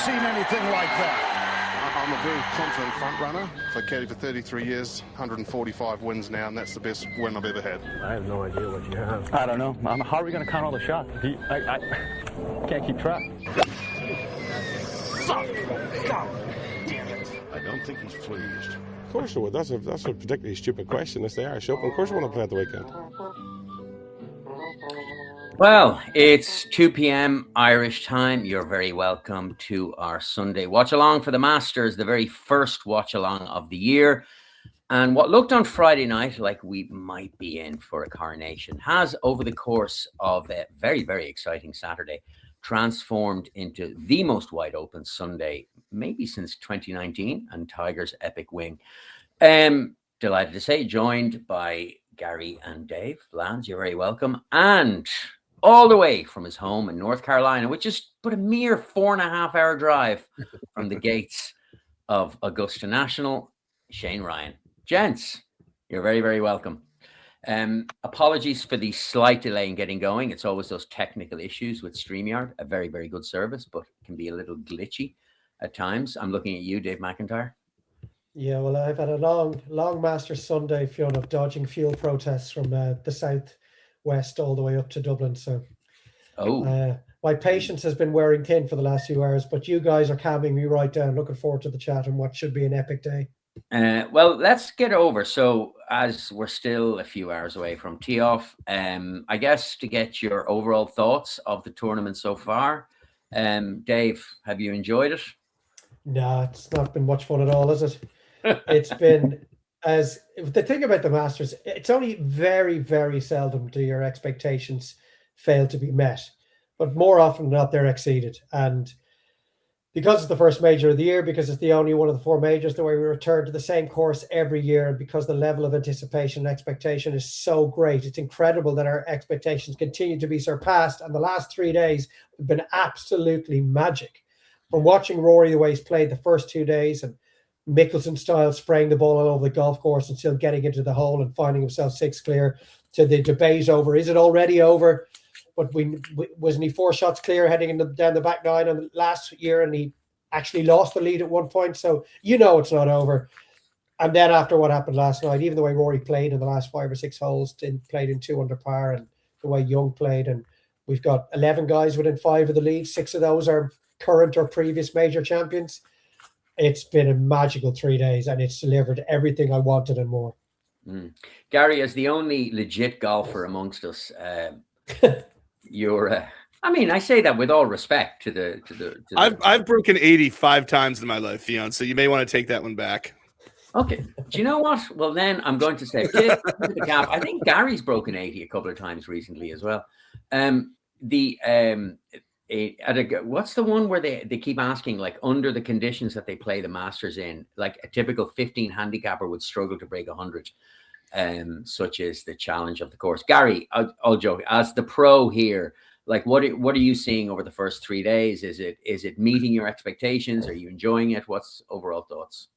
seen anything like that. I'm a very confident front runner. I've caddied for 33 years, 145 wins now, and that's the best win I've ever had. I have no idea what you have. I don't know. How are we going to count all the shots? I can't keep track. God damn it. I don't think he's pleased. Of course I would. That's a particularly stupid question. It's the Irish Open. Of course I want to play at the weekend. Well, it's 2 p.m. Irish time. You're very welcome to our Sunday watch-along for the Masters, the very first watch-along of the year. And what looked on Friday night like we might be in for a coronation has, over the course of a very, very exciting Saturday, transformed into the most wide-open Sunday, maybe since 2019 and Tiger's epic win. Delighted to say, joined by Gary and Dave. Lads, you're very welcome. And all the way from his home in North Carolina, which is but a mere 4.5-hour drive from the gates of Augusta National, Shane Ryan. Gents, you're very, very welcome. Apologies for the slight delay in getting going. It's always those technical issues with StreamYard, a very, very good service, but can be a little glitchy at times. I'm looking at you, Dave McIntyre. Yeah, well, I've had a long Masters Sunday, Fionn, of dodging fuel protests from the southwest all the way up to Dublin. So my patience has been wearing thin for the last few hours, but you guys are calming me right down. Looking forward to the chat and what should be an epic day. Well, let's get over. So as we're still a few hours away from tee off, I guess to get your overall thoughts of the tournament so far. Dave, have you enjoyed it? No, it's not been much fun at all, is it? It's been, as the thing about the Masters, it's only very, very seldom do your expectations fail to be met, but more often than not, they're exceeded. And because it's the first major of the year, because it's the only one of the four majors, the way we return to the same course every year, and because the level of anticipation and expectation is so great, it's incredible that our expectations continue to be surpassed. And the last 3 days have been absolutely magic. From watching Rory the way he's played the first 2 days, and Mickelson style spraying the ball all over the golf course and still getting into the hole and finding himself 6 clear, to the debate over, is it already over? But wasn't he 4 shots clear heading down the back nine on last year, and he actually lost the lead at one point. So it's not over. And then after what happened last night, even the way Rory played in the last 5 or 6 holes, played in 2 under par, and the way Young played, and we've got 11 guys within 5 of the lead. 6 of those are current or previous major champions. It's been a magical 3 days, and it's delivered everything I wanted and more. Gary, as the only legit golfer amongst us, you're I say that with all respect to the I've broken 85 times in my life, Fionn, so you may want to take that one back. Okay. Do you know what? Well, then I'm going to say the gap. I think Gary's broken 80 a couple of times recently as well. What's the one where they keep asking, like, under the conditions that they play the Masters in, like a typical 15 handicapper would struggle to break 100, such as the challenge of the course. Gary, I'll joke, as the pro here, like what are you seeing over the first 3 days? Is it meeting your expectations? Are you enjoying it? What's overall thoughts?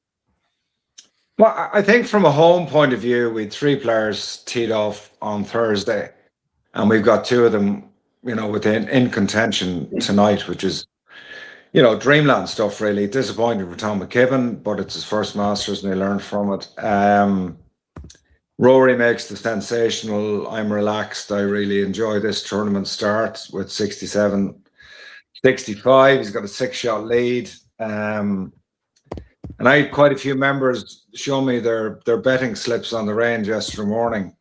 Well, I think from a home point of view, we had 3 players teed off on Thursday, and we've got 2 of them, in contention tonight, which is, dreamland stuff, really. Disappointing for Tom McKibben, but it's his first Masters and he learned from it. Rory makes the sensational. I'm relaxed. I really enjoy this tournament start with 67, 65. He's got a 6-shot lead. And I had quite a few members show me their betting slips on the range yesterday morning,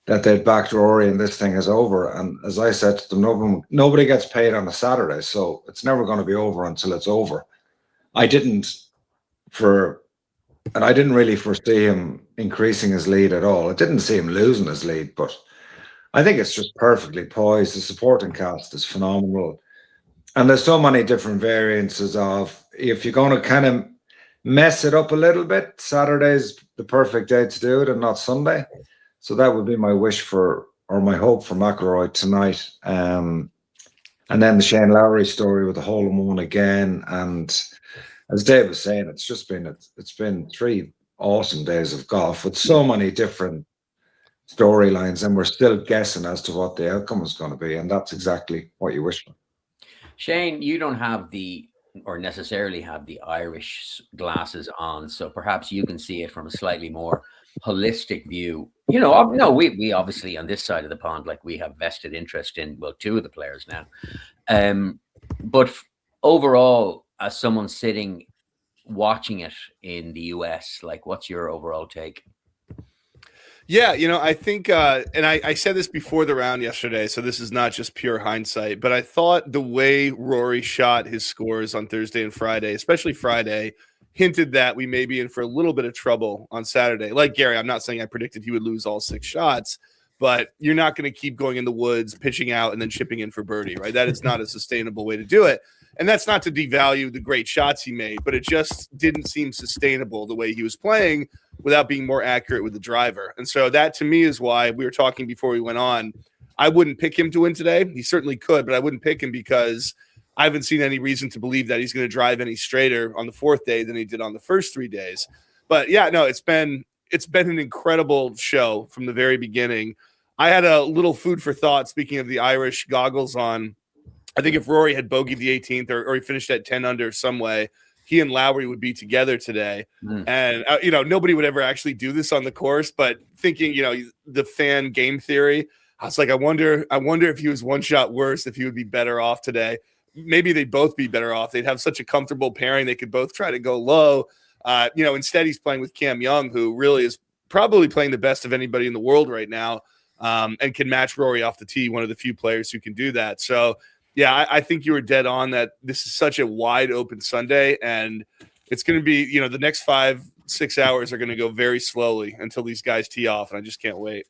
that they'd backed Rory and this thing is over. And as I said to them, nobody gets paid on a Saturday, so it's never going to be over until it's over. I didn't really foresee him increasing his lead at all. I didn't see him losing his lead, but I think it's just perfectly poised. The supporting cast is phenomenal. And there's so many different variances of, if you're going to kind of mess it up a little bit, Saturday's the perfect day to do it and not Sunday. So that would be my wish or my hope for McIlroy tonight. And then the Shane Lowry story with the hole-in-one again. And as Dave was saying, it's been 3 awesome days of golf with so many different storylines, and we're still guessing as to what the outcome is going to be. And that's exactly what you wish for. Shane, you don't have or necessarily have the Irish glasses on, so perhaps you can see it from a slightly more holistic view. No, we obviously on this side of the pond, like, we have vested interest in, well, two of the players now. But overall, as someone sitting watching it in the US, like, what's your overall take? Yeah, I think, and I said this before the round yesterday, so this is not just pure hindsight, but I thought the way Rory shot his scores on Thursday and Friday, especially Friday, hinted that we may be in for a little bit of trouble on Saturday. Like Gary, I'm not saying I predicted he would lose all 6 shots, but you're not going to keep going in the woods, pitching out, and then chipping in for birdie, right? That is not a sustainable way to do it. And that's not to devalue the great shots he made, but it just didn't seem sustainable the way he was playing without being more accurate with the driver. And so that, to me, is why we were talking before we went on. I wouldn't pick him to win today. He certainly could, but I wouldn't pick him because I haven't seen any reason to believe that he's going to drive any straighter on the 4th day than he did on the first 3 days. But yeah, no, it's been an incredible show from the very beginning. I had a little food for thought, speaking of the Irish goggles on. I think if Rory had bogeyed the 18th or he finished at 10 under some way, he and Lowry would be together today. And, nobody would ever actually do this on the course, but thinking, the fan game theory, I was like, I wonder if he was one shot worse, if he would be better off today. Maybe they'd both be better off. They'd have such a comfortable pairing. They could both try to go low. Instead he's playing with Cam Young, who really is probably playing the best of anybody in the world right now, and can match Rory off the tee, one of the few players who can do that. So, yeah, I think you were dead on that. This is such a wide open Sunday, and it's going to be, the next 5-6 hours are going to go very slowly until these guys tee off, and I just can't wait.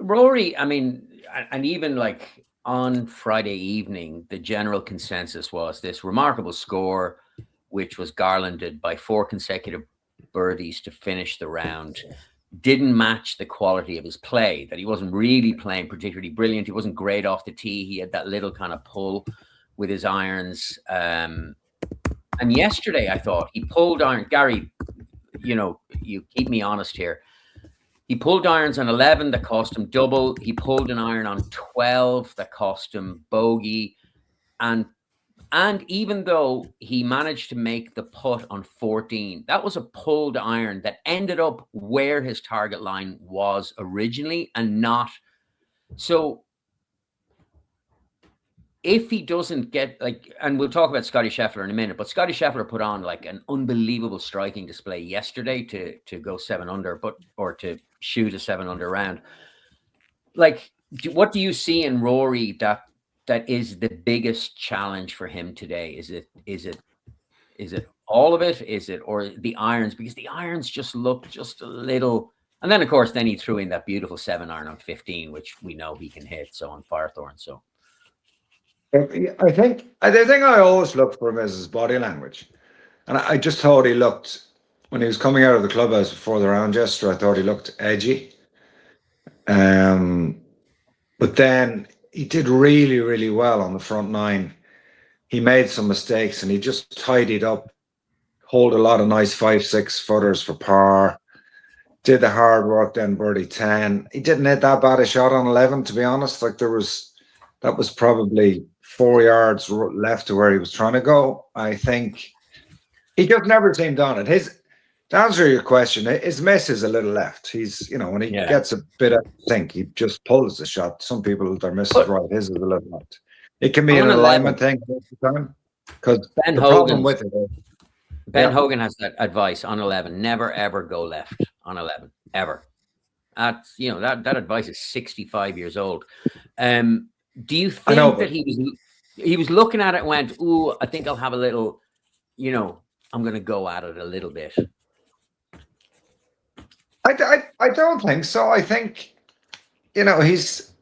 Rory, I mean, and even like on Friday evening, the general consensus was this remarkable score, which was garlanded by 4 consecutive birdies to finish the round, didn't match the quality of his play, that he wasn't really playing particularly brilliant. He wasn't great off the tee. He had that little kind of pull with his irons. And yesterday, I thought he pulled iron. Gary, you keep me honest here. He pulled irons on 11 that cost him double. He pulled an iron on 12 that cost him bogey. And even though he managed to make the putt on 14, that was a pulled iron that ended up where his target line was originally and not. So if he doesn't get, like, and we'll talk about Scotty Scheffler in a minute, but Scotty Scheffler put on like an unbelievable striking display yesterday to go 7 under, or to shoot a 7 under round. Like, what do you see in Rory that is the biggest challenge for him today? Is it all of it? Is it, or the irons? Because the irons just look just a little. And then, of course, he threw in that beautiful 7 iron on 15, which we know he can hit. So on Firethorn. So I think the thing I always look for him is his body language. And I just thought he looked, when he was coming out of the clubhouse before the round yesterday, I thought he looked edgy. But then he did really, really well on the front 9. He made some mistakes and he just tidied up, hold a lot of nice 5-6 footers for par, did the hard work, then birdie 10. He didn't hit that bad a shot on 11, to be honest. Like, that was probably 4 yards left to where he was trying to go. I think he just never seemed on it. To answer your question, his miss is a little left. He's, when he gets a bit of think, he just pulls the shot. Some people, their miss is right. His is a little left. It can be an alignment thing most of the time. Because the problem with it is, Ben Hogan has that advice on 11: never ever go left on 11, ever. That's, that advice is 65 years old. Do you think that he was looking at it and went, "Ooh, I think I'll have a little, I'm going to go at it a little bit"? I don't think so. I think, he's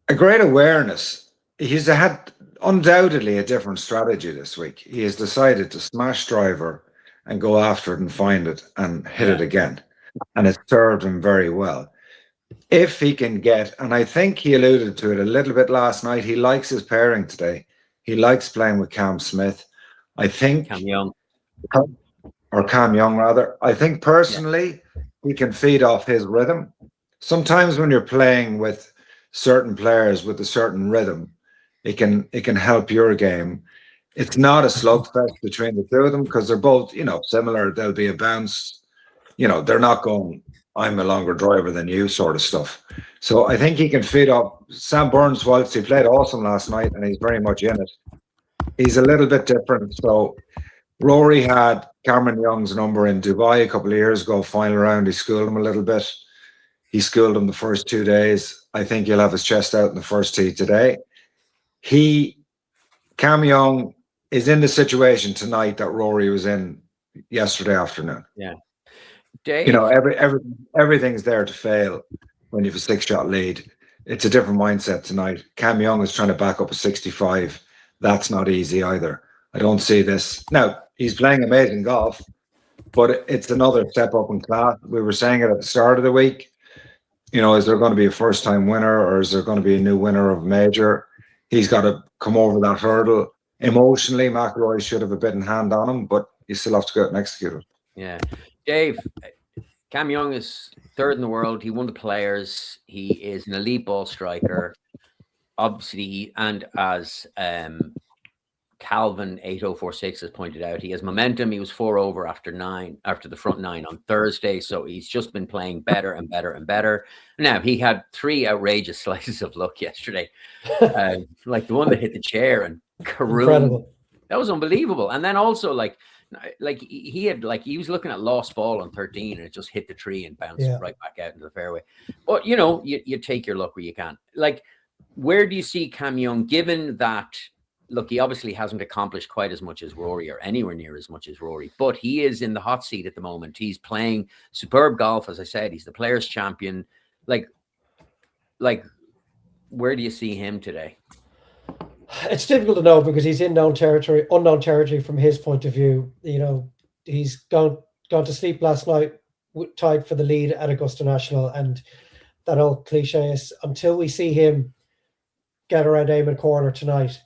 a great awareness. He's had undoubtedly a different strategy this week. He has decided to smash driver and go after it and find it and hit it again. And it served him very well. If he can get, and I think he alluded to it a little bit last night, he likes his pairing today. He likes playing with Cam Smith. I think Cam Young. Or Cam Young, rather. I think personally, he can feed off his rhythm. Sometimes when you're playing with certain players with a certain rhythm, It can help your game. It's not a slugfest between the two of them because they're both, similar. There'll be a bounce. They're not going, I'm a longer driver than you sort of stuff. So I think he can feed up. Sam Burns, whilst he played awesome last night and he's very much in it, he's a little bit different. So Rory had Cameron Young's number in Dubai a couple of years ago, final round. He schooled him a little bit. He schooled him the first 2 days. I think he'll have his chest out in the first tee today. Cam Young is in the situation tonight that Rory was in yesterday afternoon. Yeah. Dave? Everything's there to fail when you have a 6-shot lead. It's a different mindset tonight. Cam Young is trying to back up a 65. That's not easy either. I don't see this. Now, he's playing amazing golf, but it's another step up in class. We were saying it at the start of the week. Is there going to be a first-time winner or is there going to be a new winner of a major? He's got to come over that hurdle. Emotionally, McIlroy should have a bit in hand on him, but you still have to go out and execute it. Yeah. Dave, Cam Young is third in the world. He won the Players. He is an elite ball striker. Obviously, and as Calvin 8046 has pointed out, he has momentum. He was 4 over after the front 9 on Thursday, so he's just been playing better and better and better. Now, he had 3 outrageous slices of luck yesterday, like the one that hit the chair and Karoon. Incredible. That was unbelievable. And then also like he was looking at lost ball on 13 and it just hit the tree and bounced right back out into the fairway. But you take your luck where you can. Like, where do you see Cam Young, given that? Look, he obviously hasn't accomplished quite as much as Rory or anywhere near as much as Rory, but he is in the hot seat at the moment. He's playing superb golf. As I said, he's the Players champion. Like, where do you see him today? It's difficult to know because he's in unknown territory from his point of view. He's gone to sleep last night, tied for the lead at Augusta National, and that old cliche is until we see him get around Eamon Corner tonight,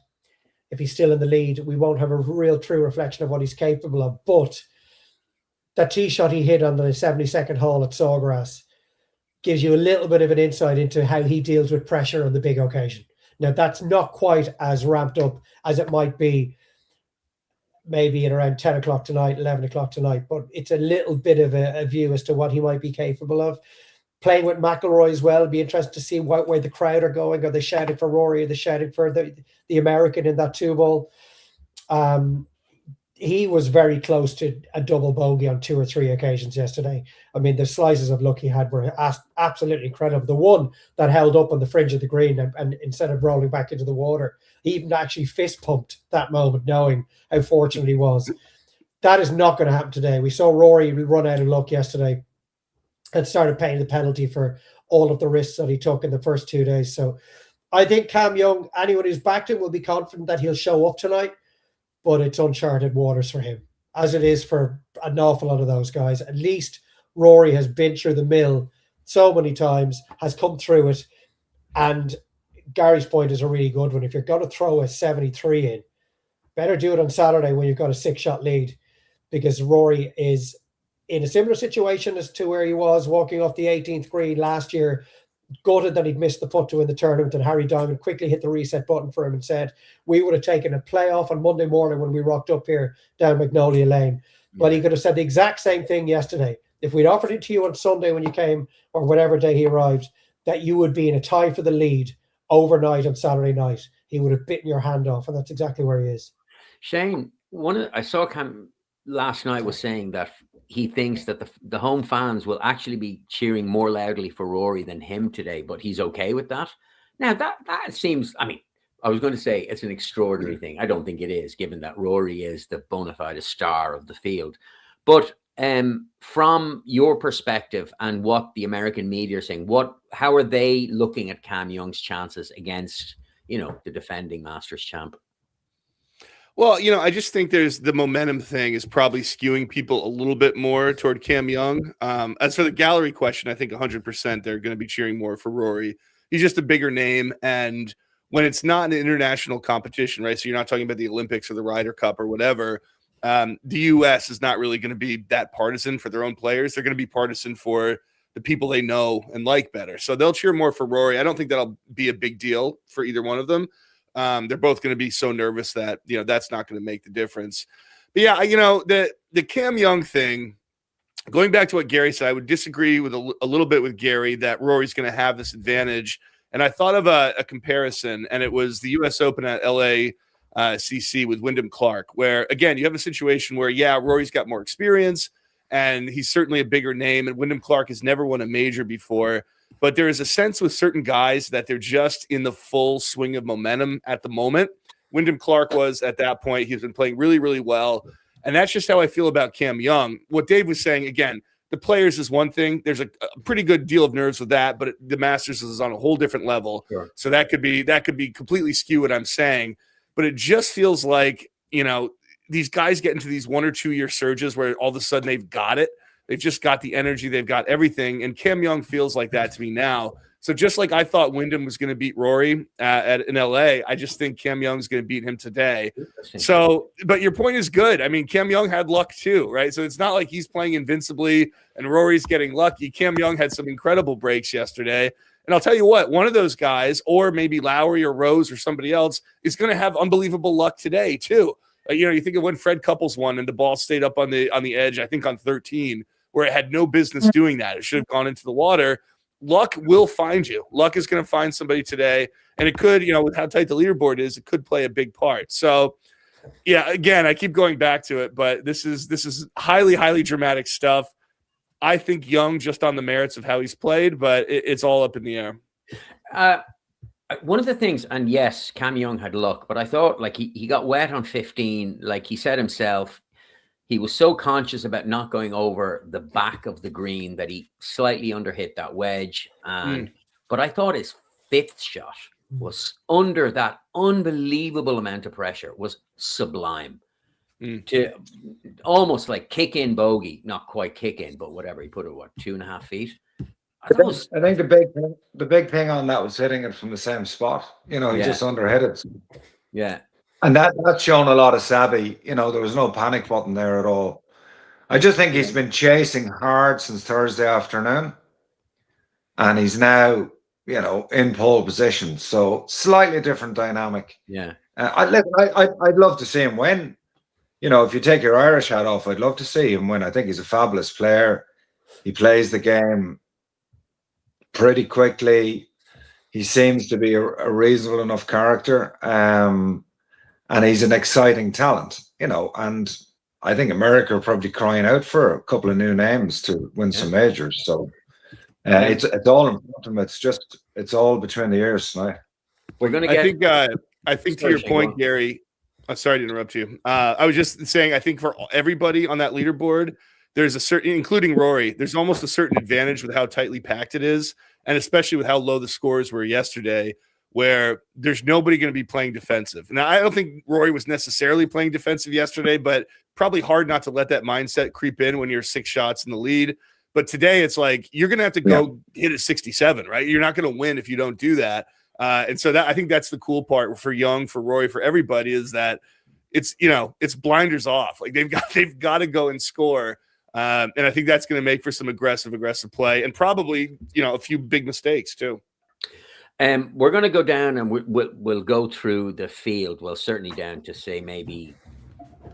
if he's still in the lead, we won't have a real true reflection of what he's capable of. But that tee shot he hit on the 72nd hole at Sawgrass gives you a little bit of an insight into how he deals with pressure on the big occasion. Now, that's not quite as ramped up as it might be maybe at around 10 o'clock tonight, 11 o'clock tonight, but it's a little bit of a view as to what he might be capable of. Playing with McIlroy as well, it'd be interesting to see where the crowd are going. Are they shouting for Rory? Are they shouting for the American in that 2-ball? He was very close to a double bogey on 2 or 3 occasions yesterday. I mean, the slices of luck he had were absolutely incredible. The one that held up on the fringe of the green and instead of rolling back into the water, he even actually fist pumped that moment, knowing how fortunate he was. That is not going to happen today. We saw Rory run out of luck yesterday and started paying the penalty for all of the risks that he took in the first 2 days. So I think Cam Young, anyone who's backed him, will be confident that he'll show up tonight, but it's uncharted waters for him, as it is for an awful lot of those guys. At least Rory has been through the mill so many times, has come through it, and Gary's point is a really good one. If you're going to throw a 73 in, better do it on Saturday when you've got a 6-shot lead, because Rory is in a similar situation as to where he was walking off the 18th green last year, gutted that he'd missed the putt to win the tournament, and Harry Diamond quickly hit the reset button for him and said, we would have taken a playoff on Monday morning when we rocked up here down Magnolia Lane. But he could have said the exact same thing yesterday. If we'd offered it to you on Sunday when you came, or whatever day he arrived, that you would be in a tie for the lead overnight on Saturday night, he would have bitten your hand off, and that's exactly where he is. Shane, I saw Cam last night was saying that he thinks that the home fans will actually be cheering more loudly for Rory than him today, but he's okay with that. Now, that seems, I mean, I was going to say it's an extraordinary thing. I don't think it is, given that Rory is the bona fide star of the field. But from your perspective and what the American media are saying, how are they looking at Cam Young's chances against, the defending Masters champ? Well, I just think there's the momentum thing is probably skewing people a little bit more toward Cam Young. As for the gallery question, I think 100% they're going to be cheering more for Rory. He's just a bigger name. And when it's not an international competition, right? So you're not talking about the Olympics or the Ryder Cup or whatever. The U.S. is not really going to be that partisan for their own players. They're going to be partisan for the people they know and like better. So they'll cheer more for Rory. I don't think that'll be a big deal for either one of them. They're both going to be so nervous that, that's not going to make the difference. But yeah, the Cam Young thing, going back to what Gary said, I would disagree with a little bit with Gary that Rory's going to have this advantage. And I thought of a comparison, and it was the U.S. Open at LACC with Wyndham Clark, where, again, you have a situation where, Rory's got more experience, and he's certainly a bigger name, and Wyndham Clark has never won a major before. But there is a sense with certain guys that they're just in the full swing of momentum at the moment. Wyndham Clark was at that point. He's been playing really, really well. And that's just how I feel about Cam Young. What Dave was saying, again, the players is one thing. There's a pretty good deal of nerves with that, but the Masters is on a whole different level. Sure. So that could be completely skew what I'm saying. But it just feels like, these guys get into these 1 or 2 year surges where all of a sudden they've got it. They've just got the energy. They've got everything. And Cam Young feels like that to me now. So just like I thought Wyndham was going to beat Rory in LA, I just think Cam Young's going to beat him today. So, but your point is good. I mean, Cam Young had luck too, right? So it's not like he's playing invincibly and Rory's getting lucky. Cam Young had some incredible breaks yesterday. And I'll tell you what, one of those guys, or maybe Lowry or Rose or somebody else, is going to have unbelievable luck today too. You think of when Fred Couples won and the ball stayed up on the edge, I think on 13, where it had no business doing that. It should have gone into the water. Luck will find you. Luck is going to find somebody today. And it could, with how tight the leaderboard is, it could play a big part. So, yeah, again, I keep going back to it, but this is highly, highly dramatic stuff. I think Young just on the merits of how he's played, but it's all up in the air. One of the things, and yes, Cam Young had luck, but I thought like he got wet on 15. Like he said himself, he was so conscious about not going over the back of the green that he slightly underhit that wedge. But I thought his 5th shot was under that unbelievable amount of pressure, was sublime. To almost like kick in bogey, not quite kick in, but whatever. He put it, 2.5 feet? I think the big thing on that was hitting it from the same spot. He just underhit it. Yeah. And that's shown a lot of savvy. There was no panic button there at all. I just think he's been chasing hard since Thursday afternoon. And he's now, in pole position. So slightly different dynamic. Yeah. I'd love to see him win. If you take your Irish hat off, I'd love to see him win. I think he's a fabulous player. He plays the game pretty quickly. He seems to be a reasonable enough character. And he's an exciting talent, and I think America are probably crying out for a couple of new names to win some majors. So it's all important. It's all between the ears now. We're going to get. I think to your point, Gary. I'm sorry to interrupt you. I was just saying, I think for everybody on that leaderboard, there's a certain, including Rory, there's almost a certain advantage with how tightly packed it is, and especially with how low the scores were yesterday, where there's nobody going to be playing defensive. Now, I don't think Rory was necessarily playing defensive yesterday, but probably hard not to let that mindset creep in when you're 6 shots in the lead. But today, it's like you're going to have to go hit at 67, right? You're not going to win if you don't do that. And so I think that's the cool part for Young, for Rory, for everybody, is that it's blinders off. Like they've got to go and score. And I think that's going to make for some aggressive play, and probably, a few big mistakes too. We're going to go down and we'll go through the field. Well, certainly down to say maybe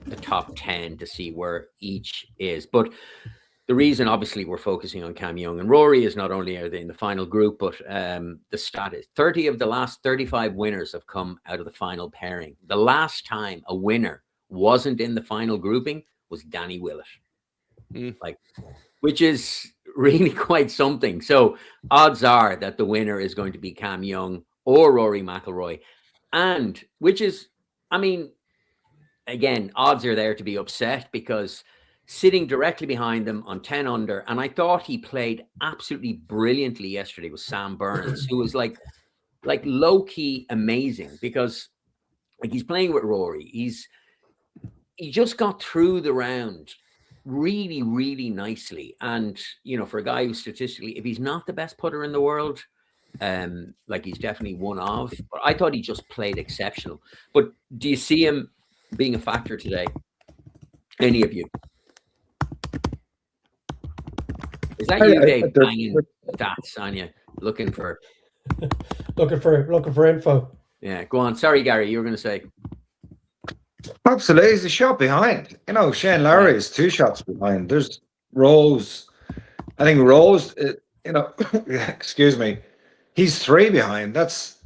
the top 10 to see where each is. But the reason, obviously, we're focusing on Cam Young and Rory is not only are they in the final group, but the stat is 30 of the last 35 winners have come out of the final pairing. The last time a winner wasn't in the final grouping was Danny Willett. Which is really quite something. So odds are that the winner is going to be Cam Young or Rory McIlroy. And which is, again, odds are there to be upset because sitting directly behind them on 10 under, and I thought he played absolutely brilliantly yesterday with Sam Burns, who was like low-key amazing because he's playing with Rory. He just got through the round really, really nicely. And, for a guy who statistically, if he's not the best putter in the world, he's definitely one of, but I thought he just played exceptional. But do you see him being a factor today? Any of you? Is that you, Dave, banging stats on you, looking for info? Yeah, go on. Sorry, Gary, you were going to say. Absolutely, he's a shot behind. You know, Shane Lowry is 2 shots behind. There's Rose. I think Rose, you know, excuse me, he's 3 behind. That's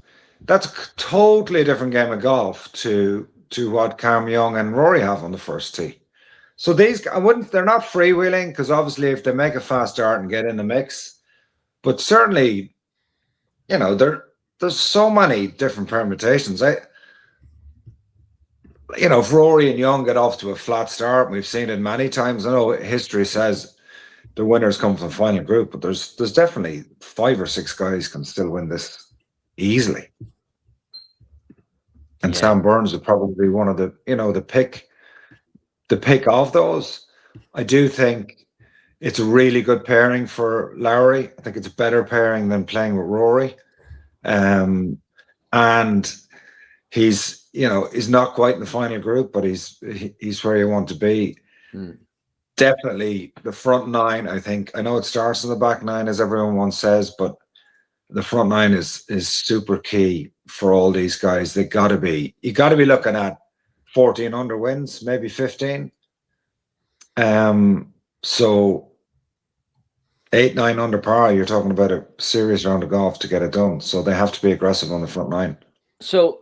a totally different game of golf to what Cam Young and Rory have on the first tee. So they're not freewheeling, because obviously if they make a fast start and get in the mix, but certainly, you know, there's so many different permutations. You know, if Rory and Young get off to a flat start, we've seen it many times. I know history says the winners come from the final group, but there's definitely 5 or 6 guys can still win this easily. And Sam Burns would probably be one of the, you know, the pick of those. I do think it's a really good pairing for Lowry. I think it's a better pairing than playing with Rory. And he's, you know, he's not quite in the final group, but he's where you want to be. Definitely the front 9, I think. I know it starts in the back 9, as everyone once says, but the front 9 is super key for all these guys. You got to be looking at 14 under wins, maybe 15. So 8, 9 under par, you're talking about a serious round of golf to get it done. So they have to be aggressive on the front 9. So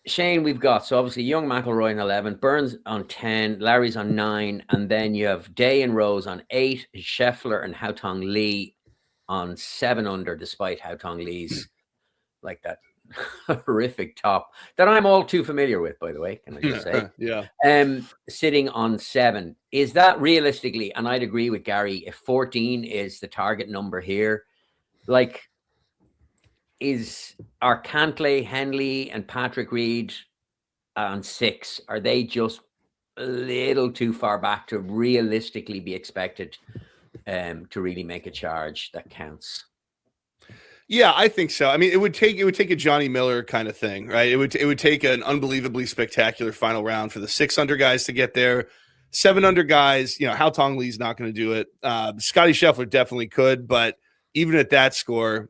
Shane, we've got, so obviously Young, McIlroy on 11, Burns on 10, Larry's on 9, and then you have Day and Rose on 8, Scheffler and Haotong Lee on 7 under, despite Haotong Lee's like that horrific top that I'm all too familiar with, by the way, can I just say? Sitting on 7. Is that realistically, and I'd agree with Gary, if 14 is the target number here, like, are Cantlay, Henley, and Patrick Reed on 6? Are they just a little too far back to realistically be expected to really make a charge that counts? Yeah, I think so. I mean, it would take a Johnny Miller kind of thing, right? It would take an unbelievably spectacular final round for the 6 under guys to get there. 7 under guys, you know, Haotong Lee's not going to do it. Scotty Scheffler definitely could, but even at that score,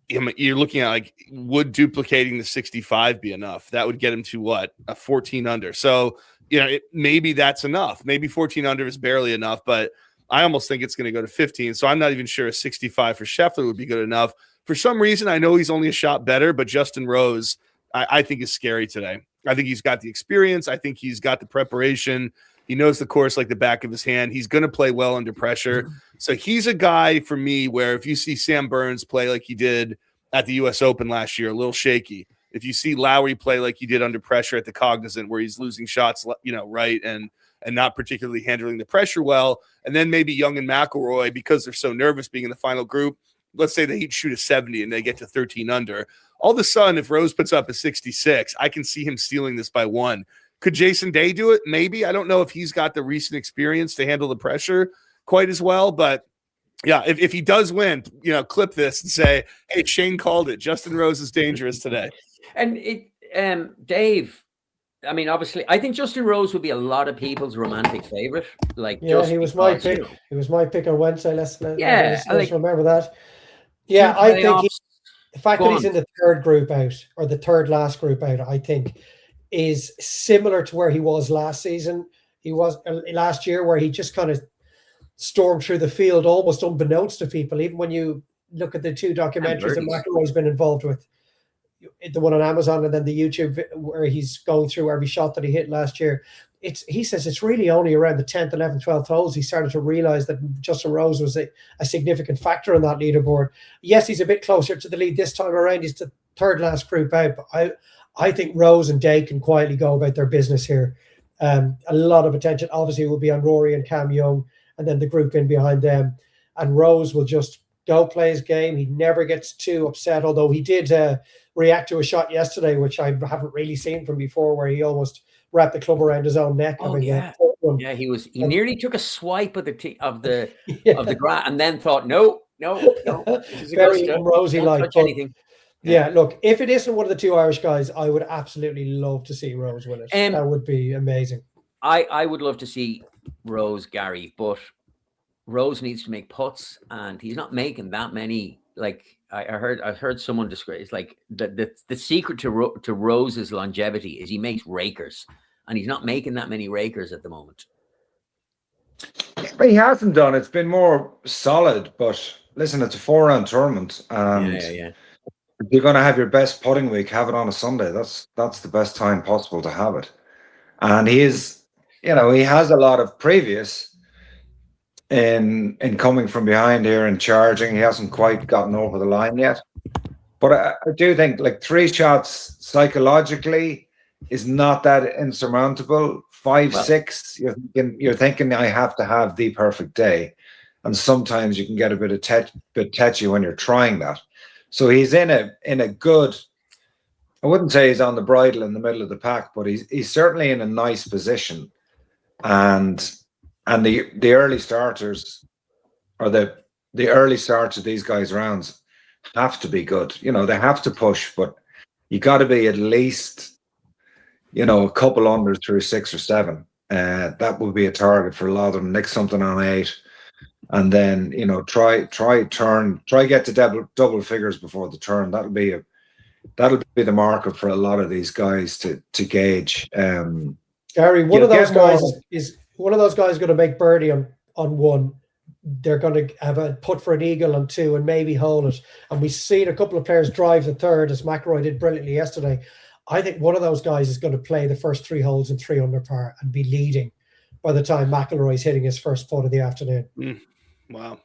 you're looking at, like, would duplicating the 65 be enough? That would get him to what? A 14 under. So, you know, maybe that's enough. Maybe 14 under is barely enough, but I almost think it's going to go to 15. So I'm not even sure a 65 for Scheffler would be good enough. For some reason, I know he's only a shot better, but Justin Rose, I think, is scary today. I think he's got the experience. I think he's got the preparation. He knows the course like the back of his hand. He's going to play well under pressure. So he's a guy for me where if you see Sam Burns play like he did at the U.S. Open last year, a little shaky. If you see Lowry play like he did under pressure at the Cognizant, where he's losing shots, you know, right, and not particularly handling the pressure well, and then maybe Young and McIlroy, because they're so nervous being in the final group, let's say they shoot a 70 and they get to 13 under. All of a sudden, if Rose puts up a 66, I can see him stealing this by 1. Could Jason Day do it? Maybe. I don't know if he's got the recent experience to handle the pressure quite as well, but yeah, if he does win, you know, clip this and say, hey, Shane called it. Justin Rose is dangerous today. And Dave, I mean, obviously, I think Justin Rose would be a lot of people's romantic favorite. Like, yeah, he was my pick. He was my pick on Wednesday. Let's remember that. Yeah, I think the fact that he's in the 3rd group out, or the 3rd last group out, I think is similar to where he was last season. He was last year, where he just kind of stormed through the field almost unbeknownst to people. Even when you look at the 2 documentaries that McIlroy's been involved with, the one on Amazon and then the YouTube where he's going through every shot that he hit last year, he says it's really only around the 10th, 11th, 12th holes he started to realize that Justin Rose was a significant factor on that leaderboard. Yes, he's a bit closer to the lead this time around. He's the 3rd last group out, but I think Rose and Day can quietly go about their business here. A lot of attention obviously will be on Rory and Cam Young, and then the group in behind them. And Rose will just go play his game. He never gets too upset, although he did react to a shot yesterday, which I haven't really seen from before, where he almost wrapped the club around his own neck. He nearly took a swipe of the grass and then thought, no. Very Rosie-like. Anything. Yeah, look, if it isn't one of the 2 Irish guys, I would absolutely love to see Rose win it. That would be amazing. I would love to see Rose, Gary, but Rose needs to make putts, and he's not making that many. Like, I've heard someone describe it's like the secret to Rose's longevity is he makes rakers, and he's not making that many rakers at the moment. He hasn't done. It's been more solid, but listen, it's a 4-round tournament, and if you're going to have your best putting week, have it on a Sunday. That's the best time possible to have it. And he is, he has a lot of previous in coming from behind here and charging. He hasn't quite gotten over the line yet, but I do think like 3 shots psychologically is not that insurmountable. 5, 6, you're thinking I have to have the perfect day, and sometimes you can get a bit tetchy when you're trying that. So he's in a good. I wouldn't say he's on the bridle in the middle of the pack, but he's certainly in a nice position, and the early starters or the early starts of these guys' rounds have to be good. They have to push, but you got to be at least. A couple under through 6 or 7. That would be a target for a lot of them. Nick something on 8, and then try get to double figures before the turn. That'll be the marker for a lot of these guys to gauge. Gary, one of those guys is going to make birdie on 1. They're going to have a putt for an eagle on 2 and maybe hold it. And we've seen a couple of players drive the 3rd, as McIlroy did brilliantly yesterday. I think one of those guys is going to play the first 3 holes in 3 under par and be leading by the time McIlroy's hitting his first putt of the afternoon. Wow.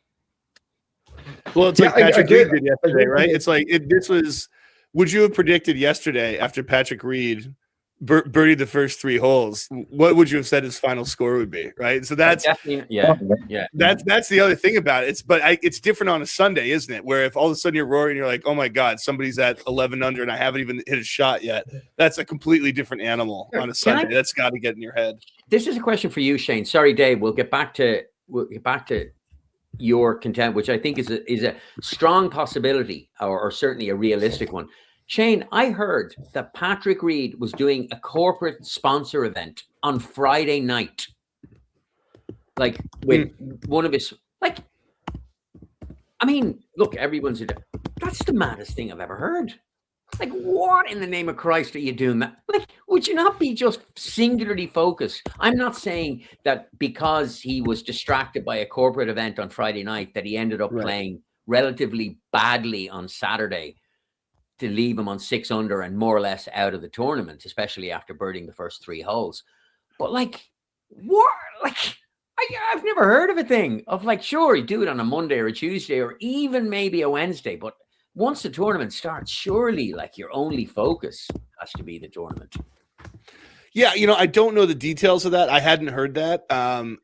Well, it's like Patrick Reed did yesterday, right? It's like this was. Would you have predicted yesterday after Patrick Reed birdied the first 3 holes? What would you have said his final score would be? Right. So that's That's the other thing about it. It's different on a Sunday, isn't it? Where if all of a sudden you're Rory and you're like, oh my God, somebody's at 11 under and I haven't even hit a shot yet. That's a completely different animal on a Sunday. That's got to get in your head. This is a question for you, Shane. Sorry, Dave. We'll get back to your content, which I think is a strong possibility, or certainly a realistic one. Shane, I heard that Patrick Reed was doing a corporate sponsor event on Friday night, like with one of his, like, I mean, look, that's the maddest thing I've ever heard. Like, what in the name of Christ are you doing that? Like, would you not be just singularly focused? I'm not saying that because he was distracted by a corporate event on Friday night that he ended up playing relatively badly on Saturday to leave him on 6 under and more or less out of the tournament, especially after birding the first 3 holes. But like, what? Like, I've never heard of a thing of like, sure, you do it on a Monday or a Tuesday or even maybe a Wednesday, but once the tournament starts, surely like your only focus has to be the tournament. Yeah, I don't know the details of that. I hadn't heard that.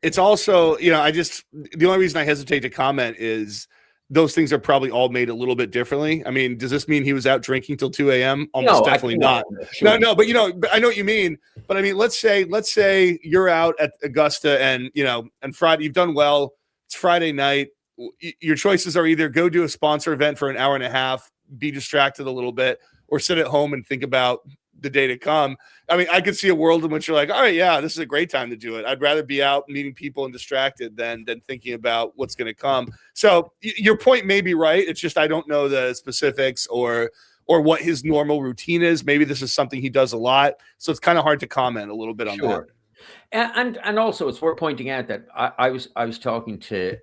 It's also, the only reason I hesitate to comment is those things are probably all made a little bit differently. I mean, does this mean he was out drinking till 2 a.m.? Almost definitely not. Sure. No, but I know what you mean. But I mean, let's say you're out at Augusta and Friday, you've done well. It's Friday night. Your choices are either go do a sponsor event for an hour and a half, be distracted a little bit, or sit at home and think about the day to come. I mean, I could see a world in which you're like, all right, yeah, this is a great time to do it. I'd rather be out meeting people and distracted than thinking about what's going to come. So your point may be right. It's just I don't know the specifics or what his normal routine is. Maybe this is something he does a lot. So it's kind of hard to comment a little bit on that. And also it's worth pointing out that I was talking to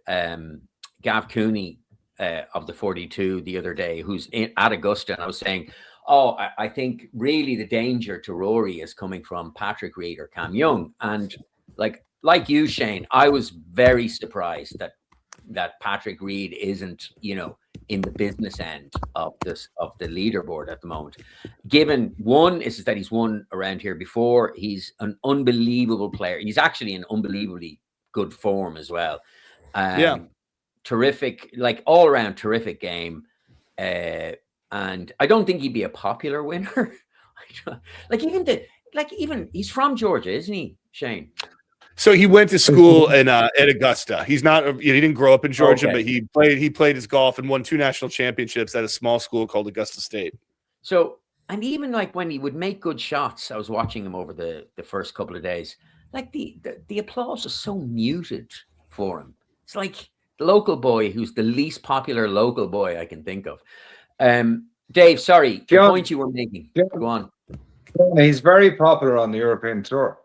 Gav Cooney of the 42 the other day, who's at Augusta, and I was saying, I think really the danger to Rory is coming from Patrick Reed or Cam Young. And like you, Shane, I was very surprised that Patrick Reed isn't, in the business end of the leaderboard at the moment. Given one is that he's won around here before, he's an unbelievable player. He's actually in unbelievably good form as well. Terrific, like all around terrific game. And I don't think he'd be a popular winner. Even he's from Georgia, isn't he, Shane? So he went to school at Augusta. He's not. He didn't grow up in Georgia, but he played his golf and won 2 national championships at a small school called Augusta State. So, and even like when he would make good shots, I was watching him over the first couple of days. Like the applause is so muted for him. It's like local boy who's the least popular local boy I can think of. Dave, sorry, the point you were making. Go on. He's very popular on the European tour.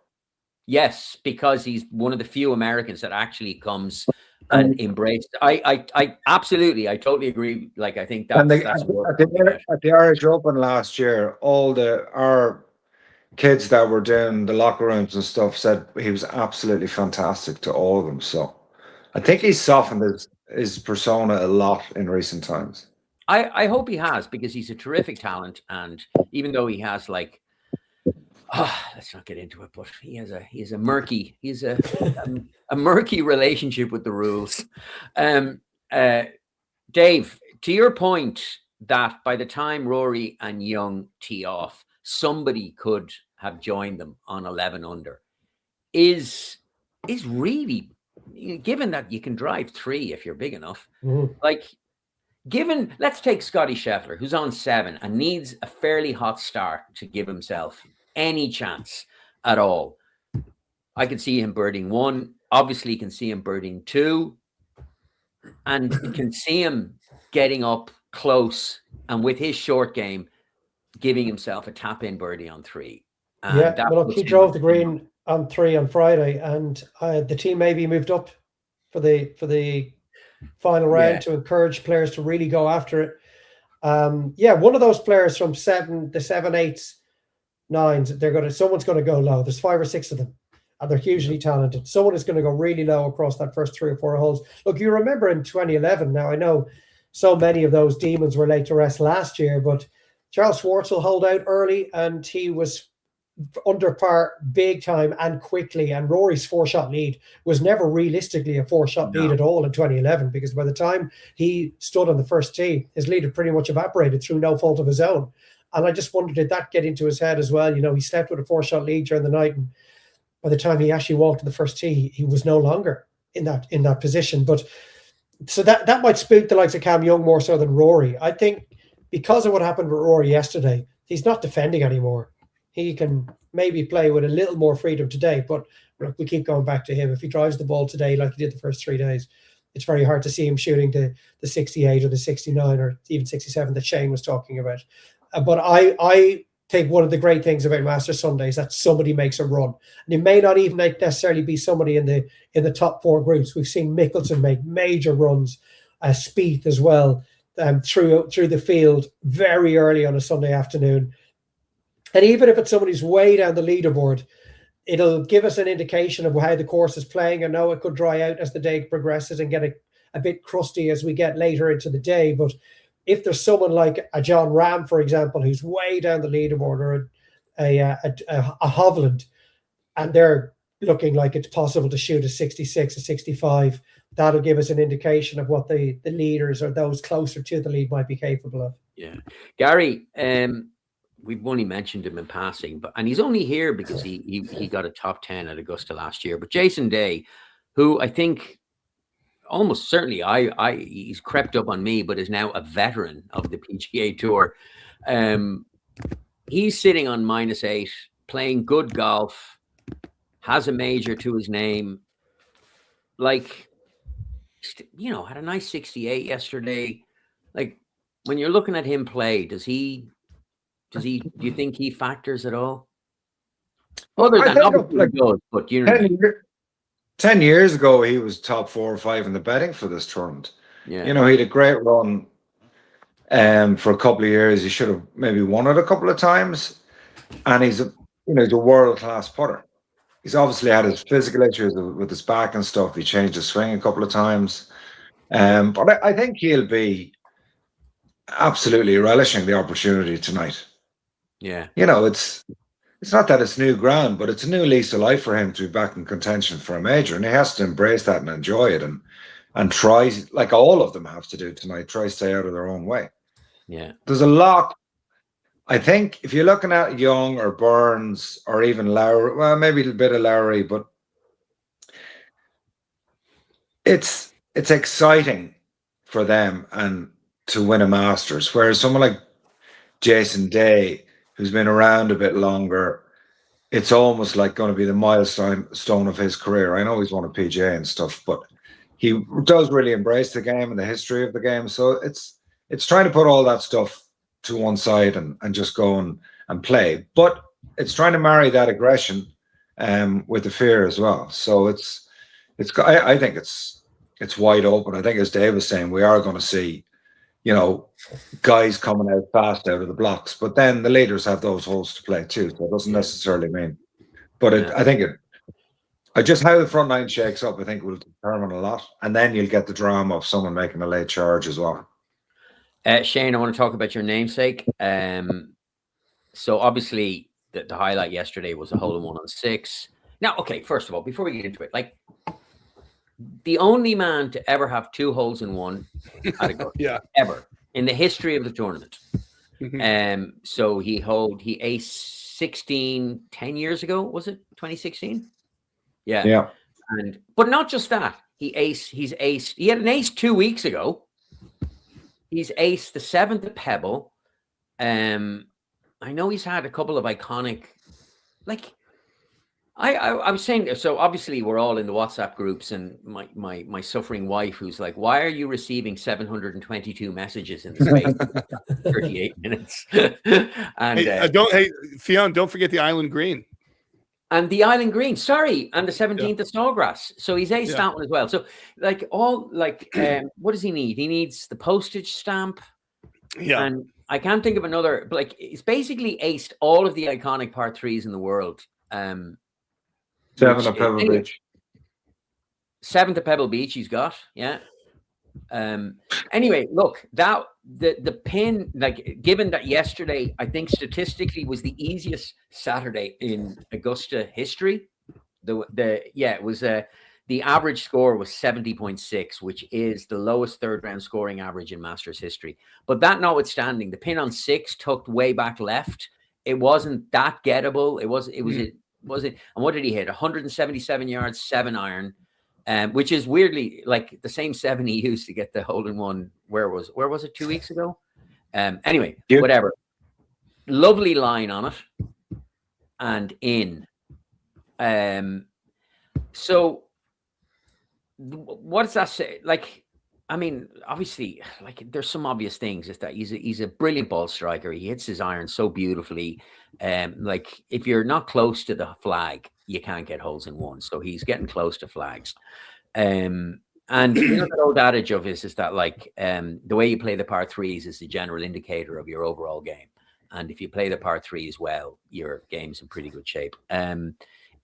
Yes, because he's one of the few Americans that actually comes and embraced. I absolutely, I totally agree. Like, I think that's at the Irish Open last year, all our kids that were doing the locker rooms and stuff said he was absolutely fantastic to all of them. So I think he's softened his persona a lot in recent times. I hope he has, because he's a terrific talent, and even though he has like, let's not get into it, but he has a murky relationship with the rules. Dave, to your point that by the time Rory and Young tee off, somebody could have joined them on 11 under, is really, given that you can drive 3 if you're big enough, like, given, let's take Scotty Scheffler, who's on 7 and needs a fairly hot start to give himself any chance at all. I can see him birding 1. Obviously, you can see him birding 2. And you can see him getting up close and with his short game, giving himself a tap-in birdie on 3. And well, he drove the green on 3 on Friday, and the team maybe moved up for the final round to encourage players to really go after it. One of those players from 7, 8s, 9s, someone's going to go low. There's 5 or 6 of them, and they're hugely talented. Someone is going to go really low across that first 3 or 4 holes. Look, you remember in 2011, now I know so many of those demons were laid to rest last year, but Charles Schwartzel hold out early, and he was under par big time and quickly, and Rory's 4-shot lead was never realistically a 4-shot lead at all in 2011, because by the time he stood on the first tee, his lead had pretty much evaporated through no fault of his own. And I just wondered, did that get into his head as well? You know, he slept with a 4-shot lead during the night, and by the time he actually walked to the first tee, he was no longer in that position. But so that might spook the likes of Cam Young more so than Rory. I think because of what happened with Rory yesterday, he's not defending anymore. He can maybe play with a little more freedom today, but look, we keep going back to him. If he drives the ball today like he did the first 3 days, it's very hard to see him shooting the 68 or the 69 or even 67 that Shane was talking about. But I think one of the great things about Masters Sunday is that somebody makes a run. And it may not even necessarily be somebody in the top 4 groups. We've seen Mickelson make major runs, Spieth as well, through the field very early on a Sunday afternoon. And even if it's somebody who's way down the leaderboard, it'll give us an indication of how the course is playing. I know it could dry out as the day progresses and get a bit crusty as we get later into the day. But if there's someone like a John Ram, for example, who's way down the leaderboard, or a Hovland, and they're looking like it's possible to shoot a 66, a 65, that'll give us an indication of what the leaders or those closer to the lead might be capable of. Yeah. Gary, we've only mentioned him in passing, and he's only here because he got a top 10 at Augusta last year. But Jason Day, who I think almost certainly he's crept up on me, but is now a veteran of the PGA Tour. He's sitting on -8, playing good golf, has a major to his name. Like, you know, had a nice 68 yesterday. Like, when you're looking at him play, do you think he factors at all? Other than obviously good, but you know, 10 years ago, he was top 4 or 5 in the betting for this tournament. Yeah. You know, he had a great run for a couple of years. He should have maybe won it a couple of times. And he's a world-class putter. He's obviously had his physical issues with his back and stuff. He changed his swing a couple of times. But I think he'll be absolutely relishing the opportunity tonight. Yeah. You know, it's not that it's new ground, but it's a new lease of life for him to be back in contention for a major, and he has to embrace that and enjoy it and try, like all of them have to do tonight, try to stay out of their own way. Yeah. There's a lot. I think if you're looking at Young or Burns or even Lowry, well, maybe a little bit of Lowry, but it's exciting for them and to win a Masters, whereas someone like Jason Day, who's been around a bit longer, it's almost like going to be the milestone of his career. I know he's won a PGA and stuff, but he does really embrace the game and the history of the game. So it's trying to put all that stuff to one side and just go and play. But it's trying to marry that aggression with the fear as well. So I think it's wide open. I think, as Dave was saying, we are going to see, guys coming out fast out of the blocks, but then the leaders have those holes to play too. So it doesn't necessarily mean, but I think just how the front line shakes up, I think, will determine a lot. And then you'll get the drama of someone making a late charge as well. Shane, I want to talk about your namesake. So obviously the highlight yesterday was a hole in one on 6. Now, okay, first of all, before we get into it, like, the only man to ever have 2 holes in one at Augusta, ever in the history of the tournament. So he aced 16 10 years ago, was it 2016? Yeah. But not just that, he had an ace 2 weeks ago. He's aced the 7th at Pebble. I know he's had a couple of iconic, like, I was saying, so obviously we're all in the WhatsApp groups, and my suffering wife, who's like, why are you receiving 722 messages in the space of 38 minutes? And Fionn, don't forget the Island Green. And the Island Green, sorry, and the 17th of Sawgrass. So he's aced that one as well. So what does he need? He needs the postage stamp. Yeah. And I can't think of another, but like, it's basically aced all of the iconic par 3s in the world. 7 at Pebble Beach. 7th at Pebble Beach he's got, yeah. Anyway, look, that the pin, like, given that yesterday, I think statistically was the easiest Saturday in Augusta history. It was the average score was 70.6, which is the lowest third round scoring average in Masters history. But that notwithstanding, the pin on 6 tucked way back left. It wasn't that gettable. It was and what did he hit? 177 yards, 7 iron, which is weirdly like the same 7 he used to get the hole in one. Where was it 2 weeks ago? Anyway, whatever. Lovely line on it and in. So what does that say? Like, I mean, obviously, like, there's some obvious things. Is that he's a brilliant ball striker. He hits his iron so beautifully. Like, if you're not close to the flag, you can't get holes in one. So he's getting close to flags. And the old adage of his is that, like, the way you play the par 3s is the general indicator of your overall game. And if you play the par 3s well, your game's in pretty good shape.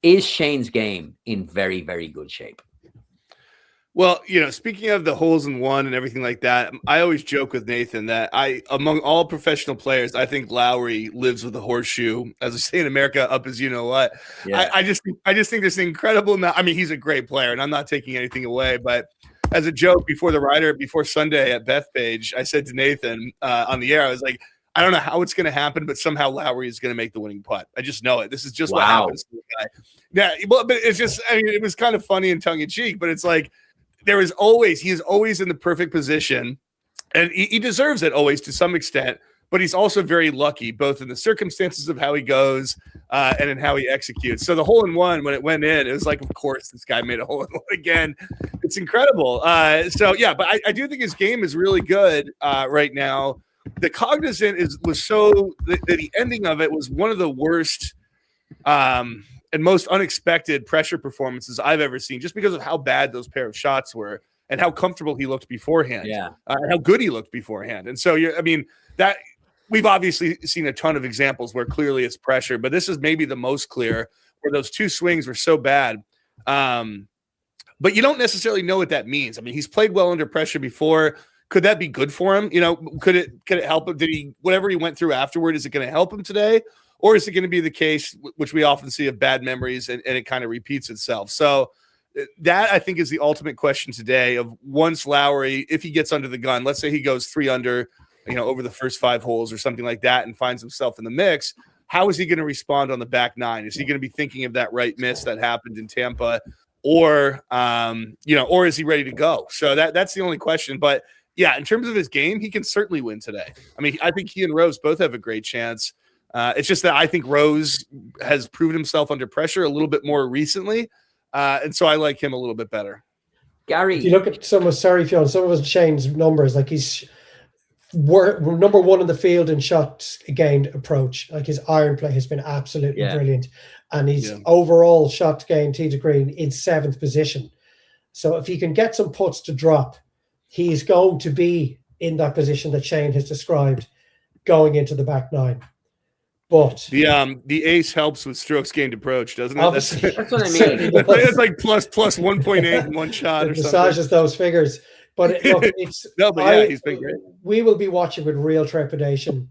Is Shane's game in very, very good shape? Well, speaking of the holes in one and everything like that, I always joke with Nathan that among all professional players, I think Lowry lives with a horseshoe, as I say in America, up as you know what. Yeah. I just think there's an incredible amount. I mean, he's a great player, and I'm not taking anything away. But as a joke, before Sunday at Bethpage, I said to Nathan on the air, I was like, I don't know how it's going to happen, but somehow Lowry is going to make the winning putt. I just know it. This is just what happens to the guy. Yeah, but it's just, I mean, it was kind of funny and tongue in cheek, but it's like, he is always in the perfect position, and he deserves it always to some extent, but he's also very lucky, both in the circumstances of how he goes and in how he executes. So the hole in one, when it went in, it was like, of course, this guy made a hole in one again. It's incredible. But I do think his game is really good right now. The Cognizant was so that the ending of it was one of the worst and most unexpected pressure performances I've ever seen, just because of how bad those pair of shots were and how comfortable he looked beforehand, and how good he looked beforehand. And so, that we've obviously seen a ton of examples where clearly it's pressure, but this is maybe the most clear, where those 2 swings were so bad. But you don't necessarily know what that means. I mean, he's played well under pressure before. Could that be good for him? Could it help him? Whatever he went through afterward, is it going to help him today? Or is it going to be the case, which we often see, of bad memories and it kind of repeats itself? So that, I think, is the ultimate question today of, once Lowry, if he gets under the gun, let's say he goes 3 under, over the first 5 holes or something like that, and finds himself in the mix, how is he going to respond on the back 9? Is he going to be thinking of that right miss that happened in Tampa? Or is he ready to go? So that's the only question. But yeah, in terms of his game, he can certainly win today. I mean, I think he and Rose both have a great chance. It's just that I think Rose has proven himself under pressure a little bit more recently. And so I like him a little bit better. Gary, if you look at some of Shane's numbers, like he's number one in the field in shots gained approach. Like his iron play has been absolutely brilliant, and he's overall shot gained tee to green in 7th position. So if he can get some putts to drop, he's going to be in that position that Shane has described going into the back 9. But the ace helps with strokes gained approach, doesn't it? That's what I mean. It's like plus 1.8 in one shot or something. Massages those figures. But look, it's he's been great. We will be watching with real trepidation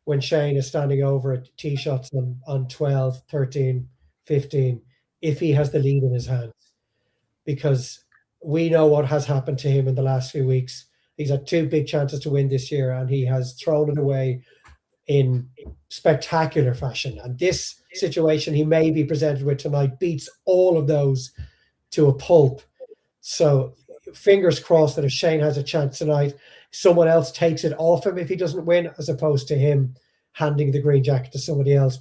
when Shane is standing over at tee shots on 12, 13, 15, if he has the lead in his hands. Because we know what has happened to him in the last few weeks. He's had 2 big chances to win this year, and he has thrown it away in spectacular fashion. And this situation he may be presented with tonight beats all of those to a pulp. So fingers crossed that if Shane has a chance tonight, someone else takes it off him if he doesn't win, as opposed to him handing the green jacket to somebody else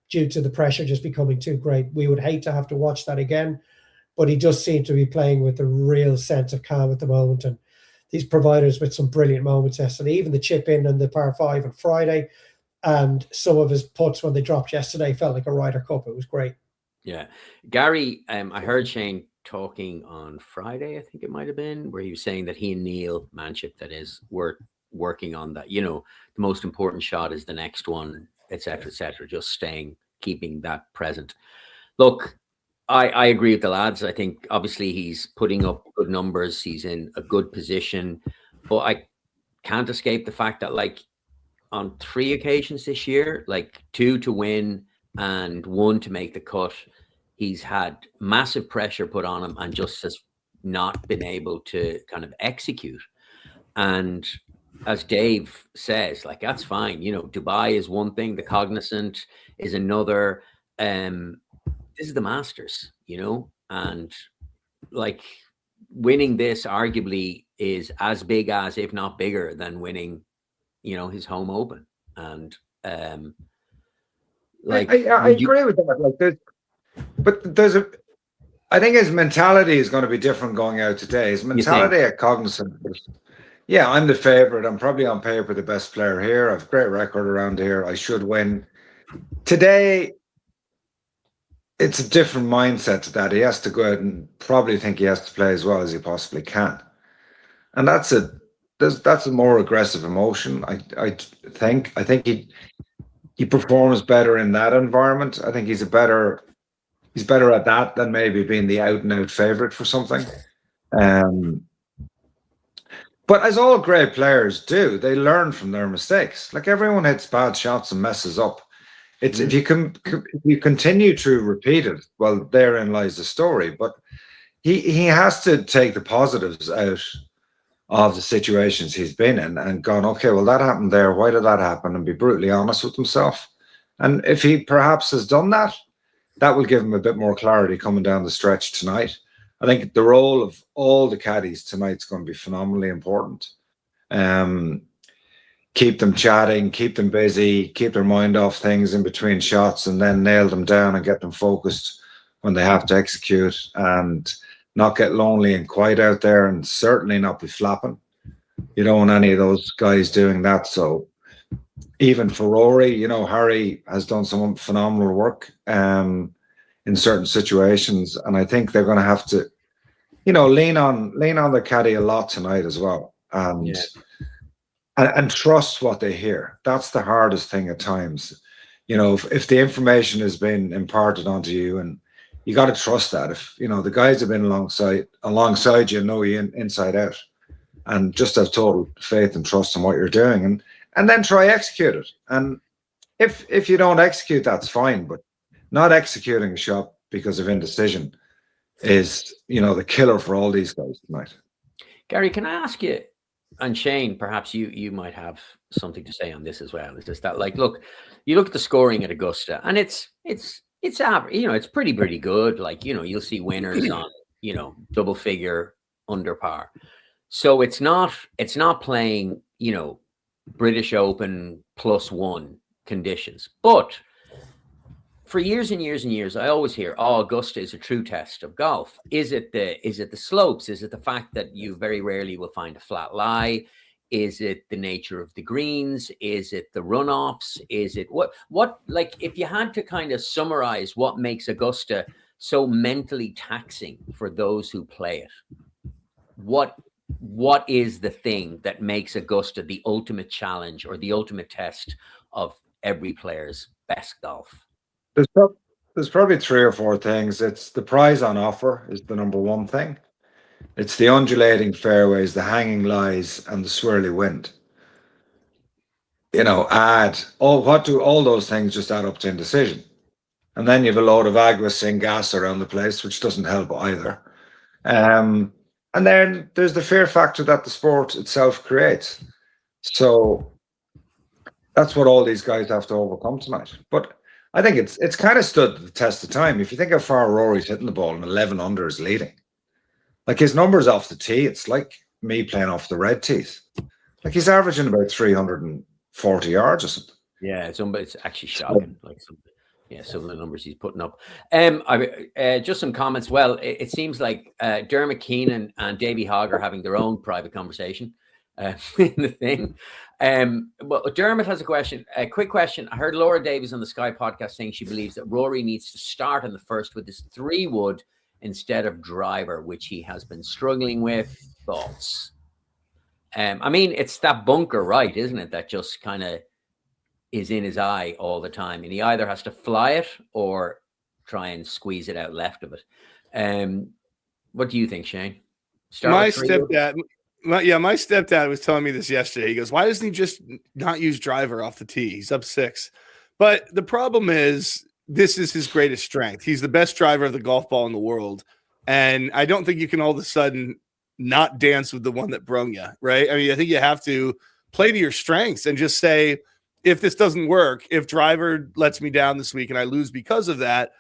due to the pressure just becoming too great. We would hate to have to watch that again, but he does seem to be playing with a real sense of calm at the moment, and these providers with some brilliant moments yesterday, even the chip in and the par 5 on Friday, and some of his putts when they dropped yesterday felt like a Ryder Cup. It was great. Yeah. Gary, I heard Shane talking on Friday, I think it might have been, where he was saying that he and Neil Manship, that is, were working on that. The most important shot is the next one, etc., just keeping that present. Look, I agree with the lads. I think obviously he's putting up good numbers. He's in a good position, but I can't escape the fact that, like, on 3 occasions this year, like 2 to win and 1 to make the cut, he's had massive pressure put on him and just has not been able to kind of execute. And as Dave says, like, that's fine. Dubai is one thing, the Cognizant is another. This is the Masters, and like winning this arguably is as big as, if not bigger than, winning, his home open. And like I agree with that. Like, I think his mentality is going to be different going out today. His mentality at Cognizant was, I'm the favorite. I'm probably on paper the best player here. I've a great record around here. I should win. Today, it's a different mindset to that. He has to go out and probably think he has to play as well as he possibly can. And that's a more aggressive emotion. I think he performs better in that environment. I think he's better at that than maybe being the out and out favorite for something. But as all great players do, they learn from their mistakes. Like, everyone hits bad shots and messes up. It's if you continue to repeat it, well, therein lies the story. But he has to take the positives out of the situations he's been in and gone, okay, well, that happened there. Why did that happen? And be brutally honest with himself. And if he perhaps has done that, that will give him a bit more clarity coming down the stretch tonight. I think the role of all the caddies tonight is going to be phenomenally important. Keep them chatting, keep them busy, keep their mind off things in between shots, and then nail them down and get them focused when they have to execute, and not get lonely and quiet out there, and certainly not be flapping. You don't want any of those guys doing that. So even for Rory, Harry has done some phenomenal work in certain situations, and I think they're going to have to, lean on the caddy a lot tonight as well, and trust what they hear. That's the hardest thing at times. If the information has been imparted onto you, and you got to trust that. If the guys have been alongside you, know you inside out, and just have total faith and trust in what you're doing, and then try execute it. And if you don't execute, that's fine. But not executing a shot because of indecision is, the killer for all these guys tonight. Gary, can I ask you, and Shane, perhaps you might have something to say on this as well. It's just that, like, look, you look at the scoring at Augusta, and it's average. It's pretty good. Like, you'll see winners on, double figure under par. So it's not playing, British Open +1 conditions. But for years and years and years, I always hear, "Oh, Augusta is a true test of golf." Is it the slopes? Is it the fact that you very rarely will find a flat lie? Is it the nature of the greens? Is it the runoffs? Is it what like if you had to kind of summarize what makes Augusta so mentally taxing for those who play it, what is the thing that makes Augusta the ultimate challenge or the ultimate test of every player's best golf? There's probably 3 or 4 things. It's the prize on offer is the number one thing. It's the undulating fairways, the hanging lies, and the swirly wind. What do all those things just add up to indecision? And then you have a load of agua sin gas around the place, which doesn't help either. And then there's the fear factor that the sport itself creates. So that's what all these guys have to overcome tonight. But I think it's kind of stood the test of time. If you think how far Rory's hitting the ball and 11 under is leading, like his numbers off the tee, it's like me playing off the red tees. Like he's averaging about 340 yards or something. Yeah, it's actually shocking. Some of the numbers he's putting up. Just some comments. Well, it seems like Dermot Keenan and Davey Hogg are having their own private conversation in the thing. Well, Dermot has a quick question. I heard Laura Davies on the Sky podcast saying she believes that Rory needs to start in the first with his 3-wood instead of driver, which he has been struggling with. Thoughts? I mean, it's that bunker, right, isn't it? That just kind of is in his eye all the time. And he either has to fly it or try and squeeze it out left of it. What do you think, Shane? My stepdad was telling me this yesterday. He goes, why doesn't he just not use driver off the tee? He's up 6. But the problem is, this is his greatest strength. He's the best driver of the golf ball in the world. And I don't think you can all of a sudden not dance with the one that brung you, right? I mean, I think you have to play to your strengths and just say, if this doesn't work, if driver lets me down this week and I lose because of that,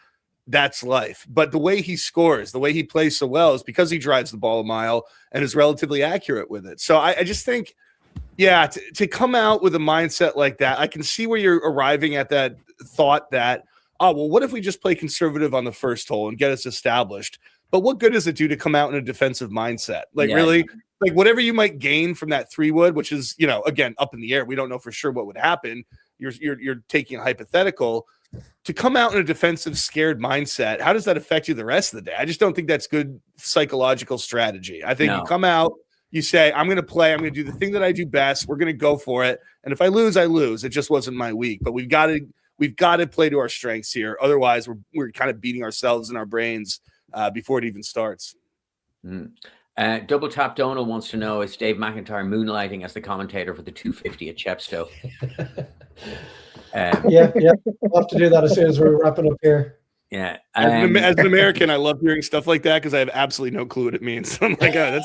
that's life. But the way he scores, the way he plays so well is because he drives the ball a mile and is relatively accurate with it. So I just think, yeah, to come out with a mindset like that, I can see where you're arriving at that thought that, oh, well, what if we just play conservative on the first hole and get us established? But what good does it do to come out in a defensive mindset? Really, like whatever you might gain from that 3-wood, which is, again, up in the air. We don't know for sure what would happen. You're taking a hypothetical. To come out in a defensive, scared mindset, how does that affect you the rest of the day? I just don't think that's good psychological strategy. I think you come out, you say, I'm going to play, I'm going to do the thing that I do best. We're going to go for it. And if I lose, I lose. It just wasn't my week. But we've got to play to our strengths here. Otherwise, we're kind of beating ourselves in our brains before it even starts. Double Tap Donald wants to know, is Dave McIntyre moonlighting as the commentator for the 250 at Chepstow? Yeah. We'll have to do that as soon as we're wrapping up here. Yeah. As an American, I love hearing stuff like that because I have absoltely no clue what it means. I'm like, oh,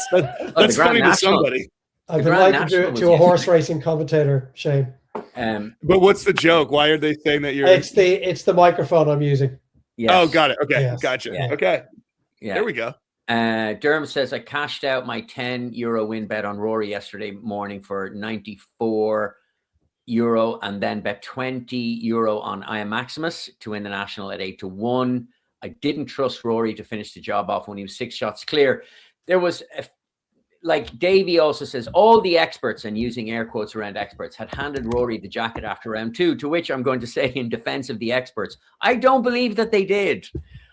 that's funny to somebody. I've been like to a horse racing commentator, Shane. But what's the joke? Why are they saying that you're? It's the microphone I'm using. Yes. Oh, got it. Okay, yes. Gotcha. Yeah. Okay. Yeah. There we go. Derm says, I cashed out my €10 win bet on Rory yesterday morning for €94 and then bet €20 on Ian Maximus to win the national at 8-1. I didn't trust Rory to finish the job off when he was 6 shots clear. There was, like Davey also says, all the experts, and using air quotes around experts, had handed Rory the jacket after round 2, to which I'm going to say in defense of the experts, I don't believe that they did.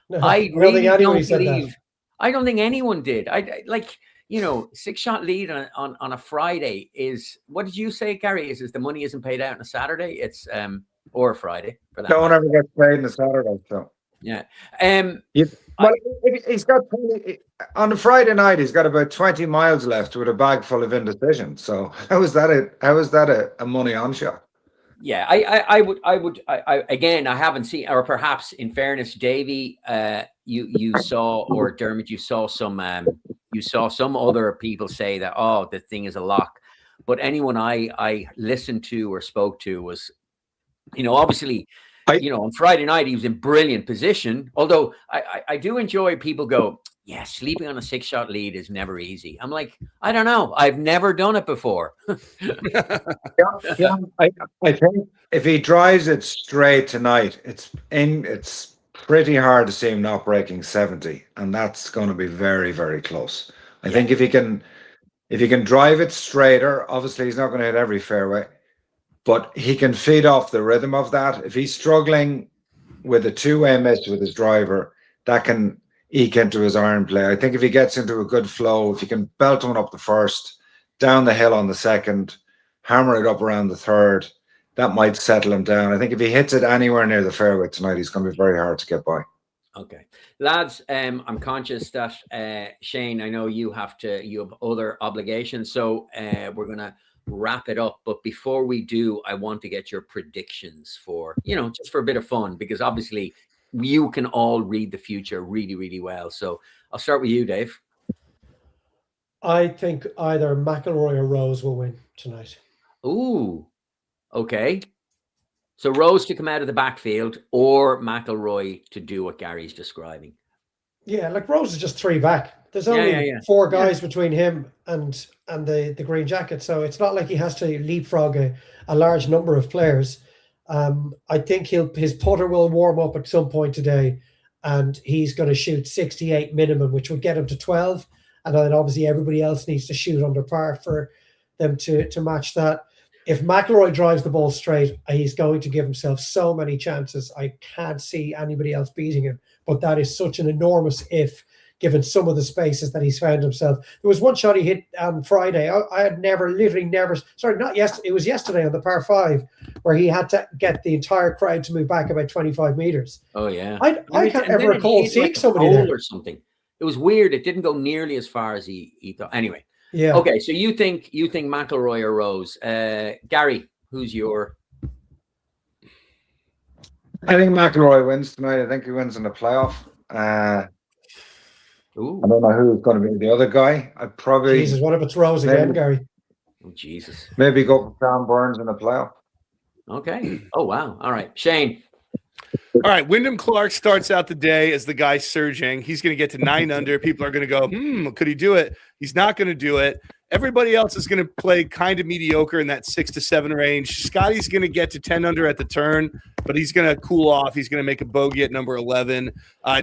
No, I really don't said believe. that. I don't think anyone did. I like, 6-shot lead on a Friday is, what did you say, Gary? Is the money isn't paid out on a Saturday? It's or a Friday for that. No one ever gets paid on a Saturday, so Yeah. He's got on a Friday night. He's got about 20 miles left with a bag full of indecision. So how is that a money on shot? Yeah, I would again, I haven't seen, or perhaps in fairness, Davey, you saw, or Dermot, you saw some other people say that, oh, the thing is a lock. But anyone I listened to or spoke to was, obviously, on Friday night he was in brilliant position. Although I do enjoy people go, yeah, sleeping on a 6-shot lead is never easy. I'm like, I don't know. I've never done it before. Yeah, I think if he drives it straight tonight, it's pretty hard to see him not breaking 70, and that's going to be very, very close. I think if he can drive it straighter, obviously he's not going to hit every fairway, but he can feed off the rhythm of that. If he's struggling with a two-way miss with his driver, that can eke into his iron play. I think if he gets into a good flow, if he can belt one up the first, down the hill on the second, hammer it up around the third, that might settle him down. I think if he hits it anywhere near the fairway tonight, he's going to be very hard to get by. Okay, lads, I'm conscious that Shane, I know you have other obligations, so we're gonna wrap it up. But before we do, I want to get your predictions for, just for a bit of fun, because obviously you can all read the future really, really well. So I'll start with you, Dave. I think either McIlroy or Rose will win tonight. Ooh, okay. So Rose to come out of the backfield or McIlroy to do what Gary's describing. Yeah, like Rose is just 3 back. There's only 4 guys between him and the green jacket, so it's not like he has to leapfrog a large number of players. I think his putter will warm up at some point today, and he's going to shoot 68 minimum, which would get him to 12, and then obviously everybody else needs to shoot under par for them to match that. If McIlroy drives the ball straight, he's going to give himself so many chances. I can't see anybody else beating him. But that is such an enormous if, given some of the spaces that he's found himself. There was one shot he hit on Friday. I had literally never, not yesterday, it was yesterday on the par 5, where he had to get the entire crowd to move back about 25 meters. Oh, yeah. I can't ever recall seeing somebody there. Or something. It was weird. It didn't go nearly as far as he thought. Anyway. Yeah. Okay, so you think McIlroy or Rose? Gary, who's your? I think McIlroy wins tonight. I think he wins in the playoff. I don't know who's going to be the other guy. I'd probably. Jesus, what if it's Rose again, Gary? Oh, Jesus. Maybe go for Sam Burns in the playoff. Okay. Oh, wow. All right, Shane. All right, Wyndham Clark starts out the day as the guy surging. He's going to get to 9 under. People are going to go, could he do it? He's not going to do it. Everybody else is going to play kind of mediocre in that 6 to 7 range. Scotty's going to get to 10 under at the turn, but he's going to cool off. He's going to make a bogey at number 11.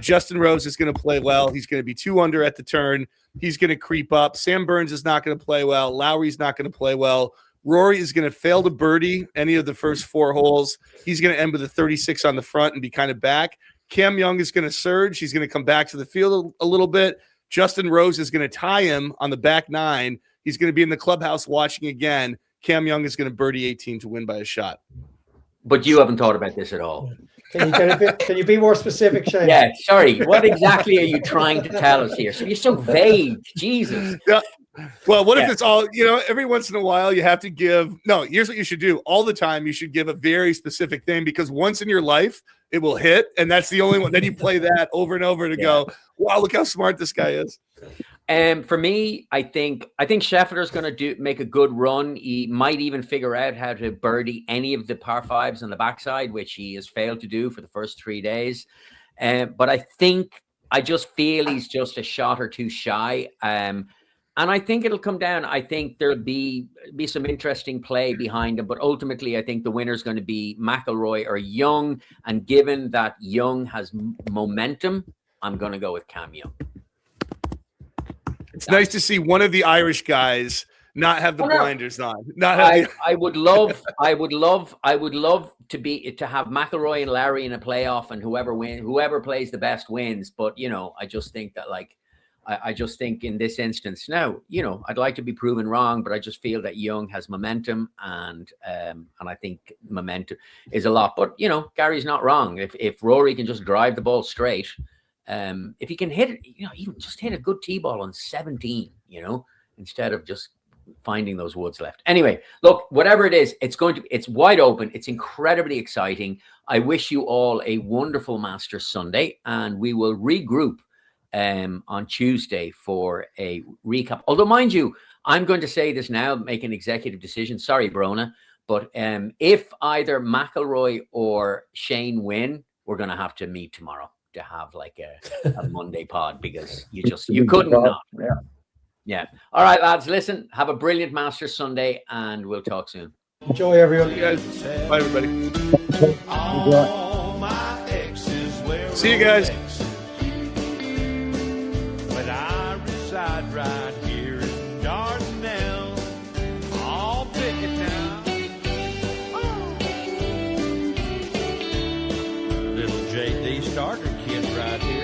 Justin Rose is going to play well. He's going to be 2 under at the turn. He's going to creep up. Sam Burns is not going to play well. Lowry's not going to play well. Rory is going to fail to birdie any of the first 4 holes. He's going to end with a 36 on the front and be kind of back. Cam Young is going to surge. He's going to come back to the field a little bit. Justin Rose is going to tie him on the back 9. He's going to be in the clubhouse watching again. Cam Young is going to birdie 18 to win by a shot. But you haven't thought about this at all. Can you be more specific, Shane? Yeah, sorry. What exactly are you trying to tell us here? So you're so vague. Jesus. Yeah. Well, what if it's all, every once in a while you have to give, here's what you should do. All the time you should give a very specific thing, because once in your life it will hit, and that's the only one. Then you play that over and over to go, wow, look how smart this guy is. For me, I think Scheffler's going to make a good run. He might even figure out how to birdie any of the par 5s on the backside, which he has failed to do for the first 3 days. But I just feel he's just a shot or 2 shy. And I think it'll come down. I think there'll be some interesting play behind him, but ultimately I think the winner is going to be McIlroy or Young. And given that Young has momentum, I'm going to go with Cam Young. It's nice to see one of the Irish guys not have the blinders on. I would love to have McIlroy and Larry in a playoff, and whoever plays the best wins. But I just think that I just think in this instance now, I'd like to be proven wrong, but I just feel that Young has momentum, and I think momentum is a lot. But Gary's not wrong. If Rory can just drive the ball straight, if he can hit it, even just hit a good tee ball on 17, instead of just finding those woods left. Anyway, look, whatever it is, it's wide open. It's incredibly exciting. I wish you all a wonderful Masters Sunday, and we will regroup on Tuesday for a recap. Although, mind you, I'm going to say this now, make an executive decision. Sorry, Brona, but if either McIlroy or Shane win, we're going to have to meet tomorrow. to have like a Monday pod because you couldn't not. Yeah. All right, lads. Listen, have a brilliant Masters Sunday, and we'll talk soon. Enjoy, everyone. See you guys. Bye, everybody. See you guys. But I reside right here in Dardanelle. I'll pick it down. Little JD starter kid right here.